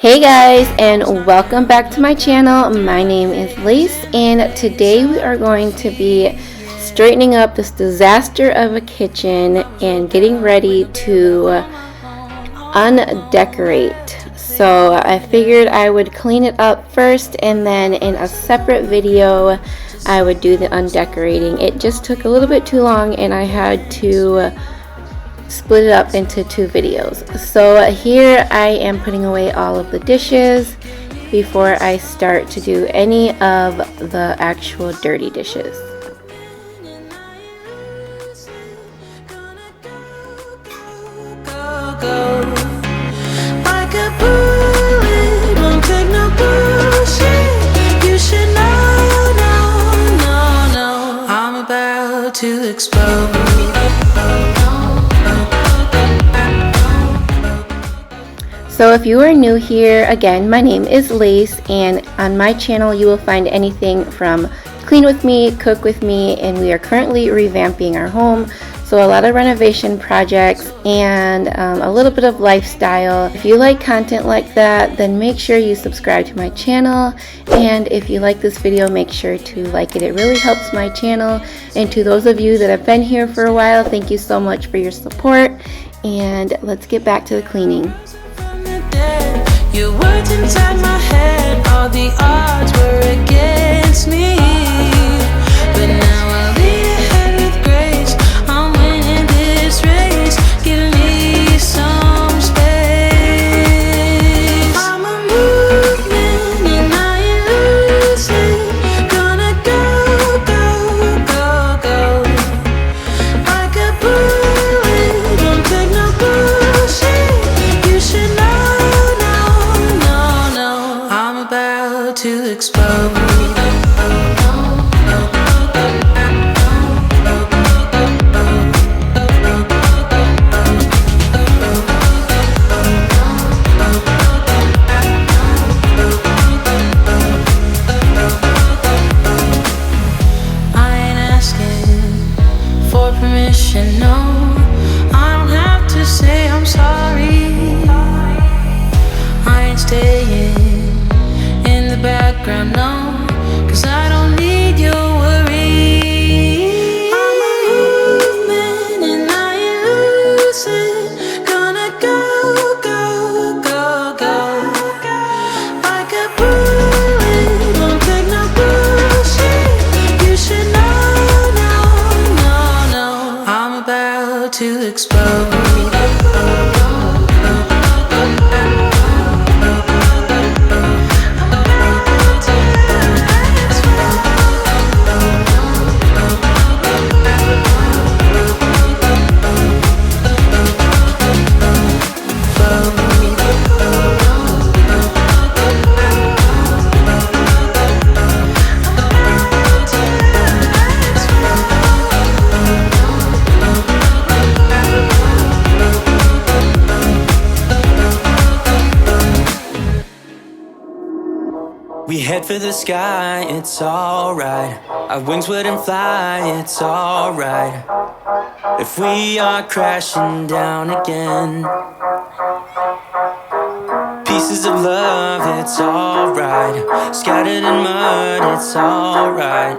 Hey guys, and welcome back to my channel. My name is Lace, and today we are going to be straightening up this disaster of a kitchen and getting ready to undecorate. So I figured I would clean it up first, and then in a separate video I would do the undecorating. It just took a little bit too long and I had to split it up into two videos. So here I am putting away all of the dishes before I start to do any of the actual dirty dishes. To explode. So if you are new here, again, my name is Lace, and on my channel you will find anything from clean with me, cook with me, and we are currently revamping our home. So a lot of renovation projects and a little bit of lifestyle. If you like content like that, then make sure you subscribe to my channel. And if you like this video, make sure to like it. It really helps my channel. And to those of you that have been here for a while, thank you so much for your support. And let's get back to the cleaning. Your words inside my head, all the odds were against me. But now I'll be ahead with grace. I'm winning this race. Give me some space. I'm a movement and I ain't losing. Gonna go, go, go, go. Like a bullet, don't take no bullshit. You should know. To explode. I ain't asking for permission, no. I don't have to say I'm sorry. I ain't staying background, no, 'cause I don't need your worry. I'm a movement and I ain't losing. Gonna go, go, go, go. Like a bullet, don't take no bullshit. You should know, no, no, no. I'm about to explode. We head for the sky, it's alright. Our wings wouldn't fly, it's alright. If we are crashing down again, pieces of love, it's alright. Scattered in mud, it's alright.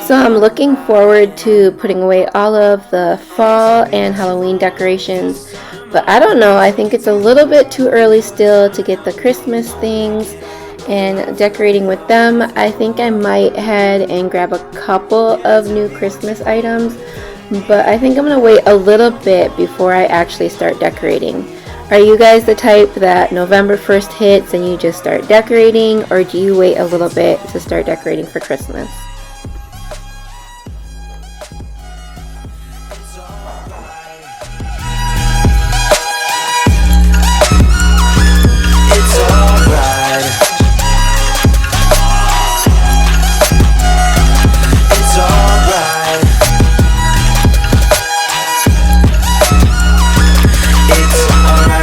So I'm looking forward to putting away all of the fall and Halloween decorations. But I don't know, I think it's a little bit too early still to get the Christmas things and decorating with them. I think I might head and grab a couple of new Christmas items, but I think I'm going to wait a little bit before I actually start decorating. Are you guys the type that November 1st hits and you just start decorating, or do you wait a little bit to start decorating for Christmas?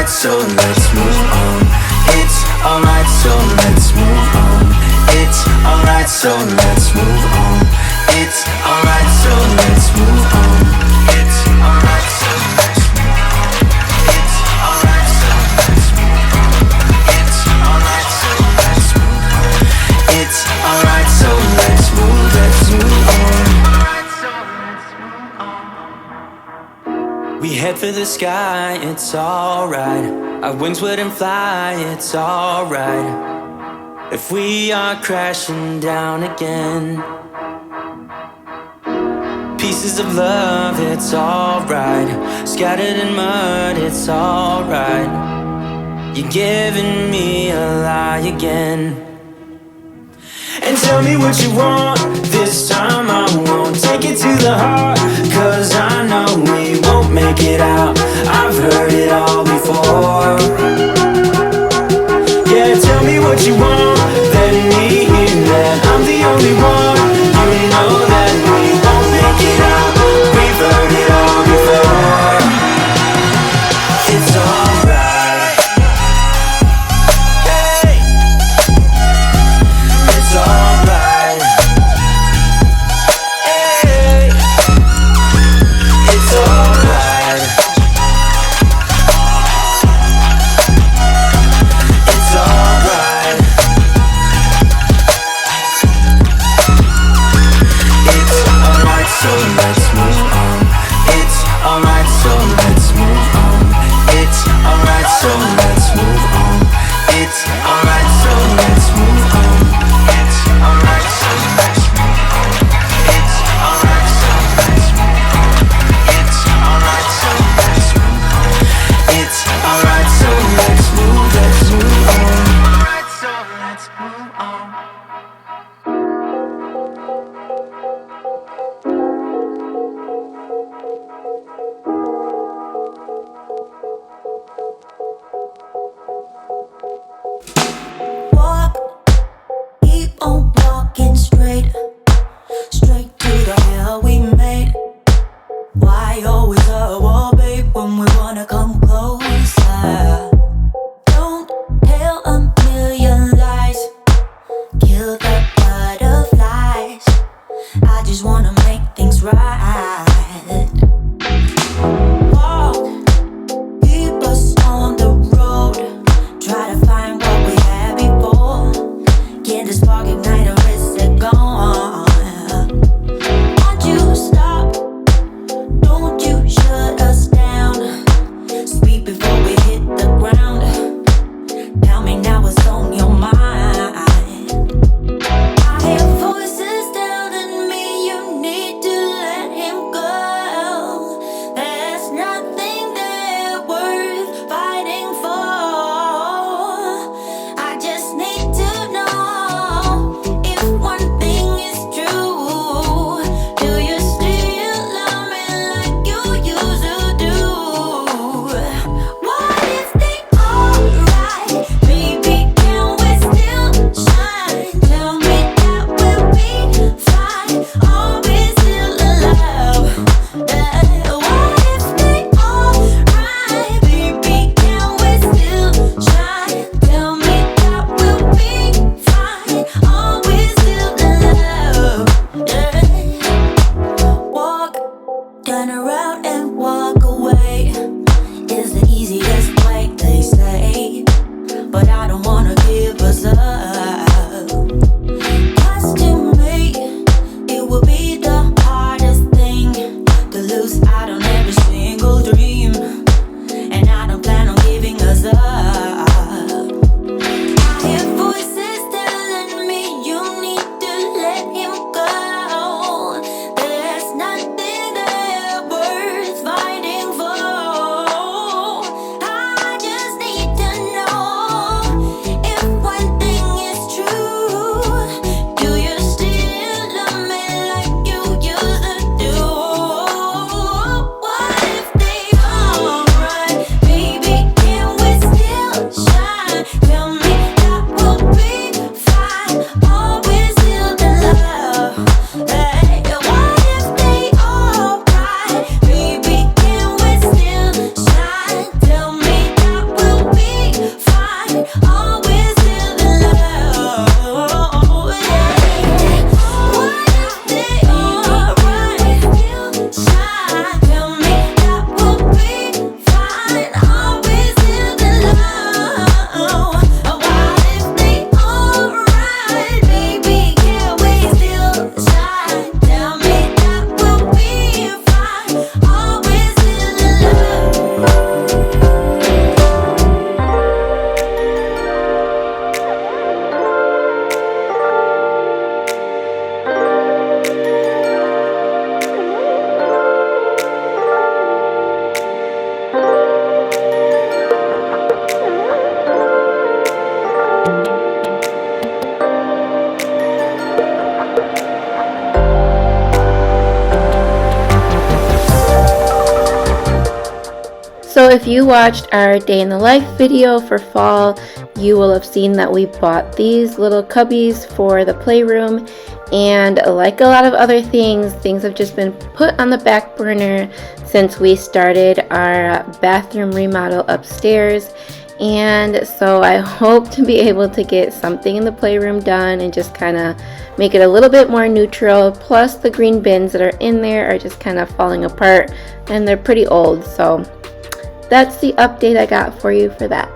So let's move on. It's alright, so let's move on. It's alright, so let's move We head for the sky, it's alright. Our wings wouldn't fly, it's alright. If we are crashing down again. Pieces of love, it's alright. Scattered in mud, it's alright. You're giving me a lie again. And tell me what you want, this time I won't take it to the heart. Cause I know we won't make it out, I've heard it all before. Yeah, tell me what you want, let me hear that I'm the only one. You know that we won't make it out, we've heard it all before. It's alright. Hey, it's alright. Hey, it's alright. It's alright. It's alright, so let's move on. It's alright, so let's move on. It's alright, so let's move on. It's alright, so let's move on. It's alright, so let's move on. It's alright, so let's move on. It's alright, so let's move on. It's alright, so let's move on. Alright, so let's move on. Walk, keep on walking straight, straight to the hell we made. Why always a wall, babe, when we wanna come closer? Don't tell a million lies, kill the butterflies. I just wanna make things right. Walk, keep us on the road. Try to find what we had before. Can the spark ignite or is it gone? Won't you stop? Don't you shut us down. Speak before we hit the ground. Tell me now what's on your mind. I hear voices telling me you need to let him go. There's nothing there worth fighting for. I just need to know if one thing is true. Do you still love me like you used to do? What if they alright? Baby, can we still shine? Tell me that we'll be fine. Are we still in love? What if they alright? Baby, can we still shine? Tell me that we'll be fine. Are we still in love? Walk, turn around and walk away is the easiest way, they say. But I don't wanna give us up. 'Cause to me, it will be the hardest thing to lose out on every single dream. And I don't plan on giving us up. I hear voices telling me you need to let him go. There's nothing there worth fighting for. I just need to know if one thing is true. Do you still love me like you used to do? So if you watched our day in the life video for fall, you will have seen that we bought these little cubbies for the playroom, and like a lot of other things have just been put on the back burner since we started our bathroom remodel upstairs. And so I hope to be able to get something in the playroom done and just kind of make it a little bit more neutral. Plus the green bins that are in there are just kind of falling apart and they're pretty old. So that's the update I got for you for that.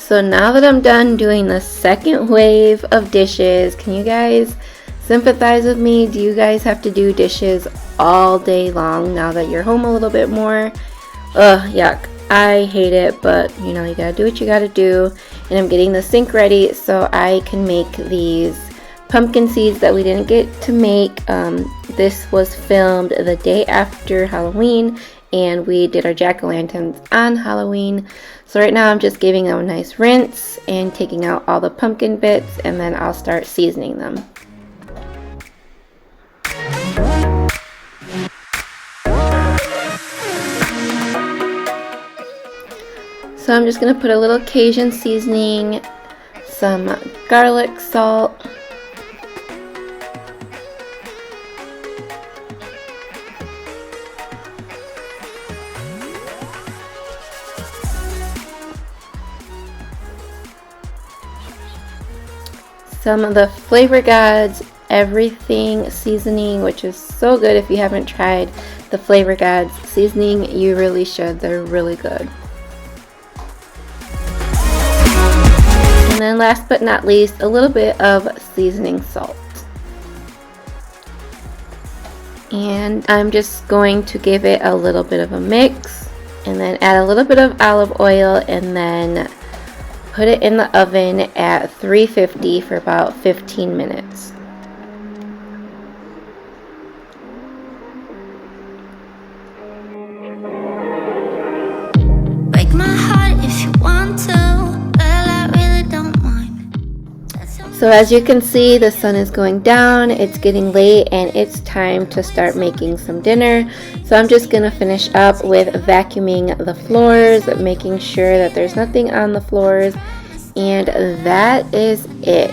So now that I'm done doing the second wave of dishes, can you guys sympathize with me? Do you guys have to do dishes all day long now that you're home a little bit more? Ugh, yuck. I hate it, but you know, you gotta do what you gotta do. And I'm getting the sink ready so I can make these pumpkin seeds that we didn't get to make. This was filmed the day after Halloween, and we did our jack-o'-lanterns on Halloween. So right now I'm just giving them a nice rinse and taking out all the pumpkin bits, and then I'll start seasoning them. So I'm just going to put a little Cajun seasoning, some garlic salt, some of the Flavor Gods everything seasoning, which is so good. If you haven't tried the Flavor Gods seasoning, you really should. They're really good. And then last but not least, a little bit of seasoning salt. And I'm just going to give it a little bit of a mix, and then add a little bit of olive oil, and then put it in the oven at 350 for about 15 minutes. Break my heart if you want to, but I really don't mind. So as you can see, the sun is going down, it's getting late, and it's time to start making some dinner. So I'm just going to finish up with vacuuming the floors, making sure that there's nothing on the floors, and that is it.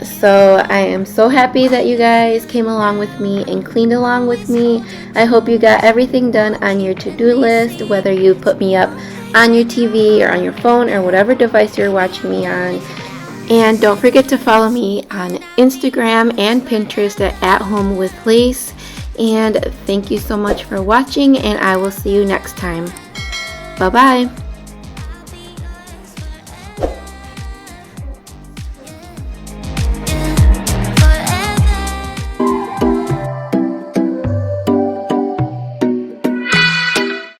So I am so happy that you guys came along with me and cleaned along with me. I hope you got everything done on your to-do list, whether you put me up on your TV or on your phone or whatever device you're watching me on. And don't forget to follow me on Instagram and Pinterest at Home with Lace. And thank you so much for watching, and I will see you next time. Bye-bye.